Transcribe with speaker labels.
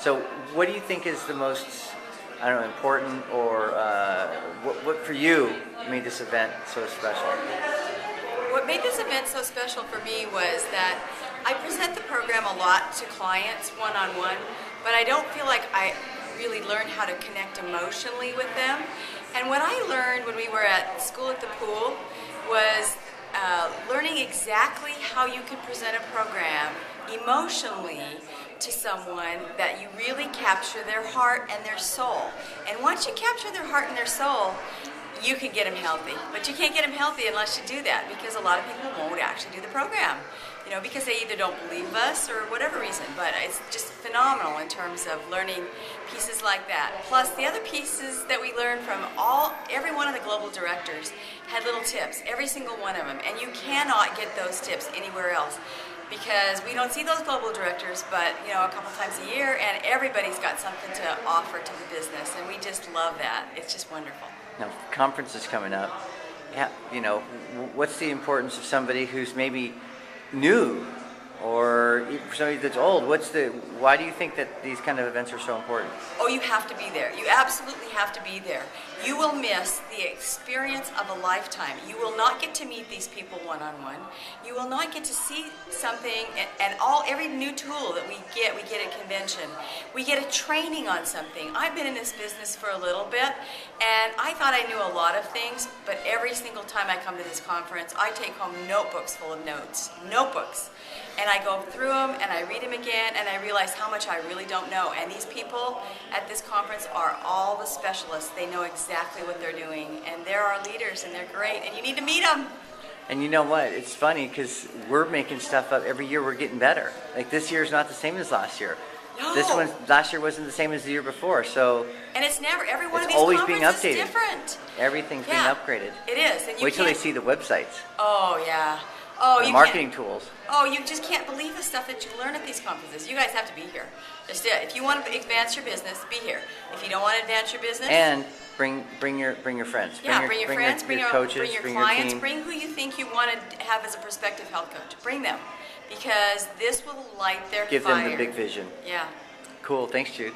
Speaker 1: So what do you think is the most, I don't know, important or what for you made this event so special?
Speaker 2: What made this event so special for me was that I present the program a lot to clients one-on-one, but I don't feel like I really learned how to connect emotionally with them. And what I learned when we were at school at the pool was learning exactly how you can present a program emotionally to someone that you really capture their heart and their soul. And once you capture their heart and their soul, you can get them healthy. But you can't get them healthy unless you do that, because a lot of people won't actually do the program. You know, because they either don't believe us or whatever reason. But it's just phenomenal in terms of learning pieces like that. Plus, the other pieces that we learned from every one of the global directors had little tips, every single one of them. And you cannot get those tips anywhere else, because we don't see those global directors but, you know, a couple times a year, and everybody's got something to offer to the business, and we just love that. It's just wonderful.
Speaker 1: Now, conference is coming up. Yeah, you know, what's the importance of somebody who's maybe new, or for somebody that's old? Why do you think that these kind of events are so important?
Speaker 2: Oh, you have to be there. You absolutely have to be there. You will miss the experience of a lifetime. You will not get to meet these people one-on-one. You will not get to see something, and every new tool that we get at convention. We get a training on something. I've been in this business for a little bit, and I thought I knew a lot of things, but every single time I come to this conference, I take home notebooks full of notes. Notebooks. And I go through them, and I read them again, and I realize how much I really don't know. And these people at this conference are all the specialists. They know exactly what they're doing, and they're our leaders, and they're great, and you need to meet them.
Speaker 1: And you know what? It's funny because we're making stuff up every year. We're getting better. Like, this year's not the same as last year.
Speaker 2: No.
Speaker 1: Last year wasn't the same as the year before. So
Speaker 2: and it's never, every one of these
Speaker 1: always
Speaker 2: conferences
Speaker 1: being updated.
Speaker 2: is different.
Speaker 1: Everything's being upgraded.
Speaker 2: It is. And you
Speaker 1: Wait till they
Speaker 2: can't-
Speaker 1: see the websites,
Speaker 2: Oh, yeah. Oh,
Speaker 1: the
Speaker 2: you
Speaker 1: marketing
Speaker 2: can't-
Speaker 1: tools.
Speaker 2: Oh, you just can't believe the stuff that you learn at these conferences. You guys have to be here. Just if you want to advance your business, be here. If you don't want to advance your business,
Speaker 1: And bring your friends.
Speaker 2: bring your friends,
Speaker 1: your coaches,
Speaker 2: bring your
Speaker 1: your
Speaker 2: clients,
Speaker 1: team.
Speaker 2: bring who you think you want to have as a prospective health coach. Bring them, because this will light their
Speaker 1: Give
Speaker 2: fire.
Speaker 1: them the big vision.
Speaker 2: Yeah.
Speaker 1: Cool. Thanks, Jude.